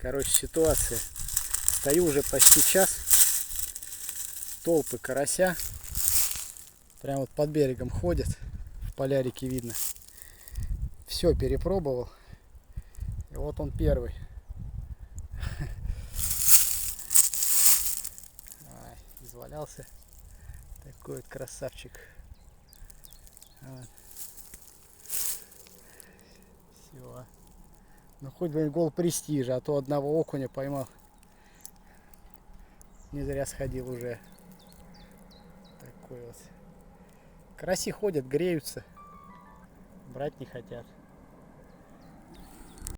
Короче, ситуация. Стою уже почти час. Толпы карася. Прямо вот под берегом ходят. В полярике видно. Все перепробовал. И вот он первый. Извалялся. Такой вот красавчик. Вот. Все. Ну хоть бы гол престижа, а то одного окуня поймал. Не зря сходил уже. Такой вот. Караси ходят, греются. Брать не хотят.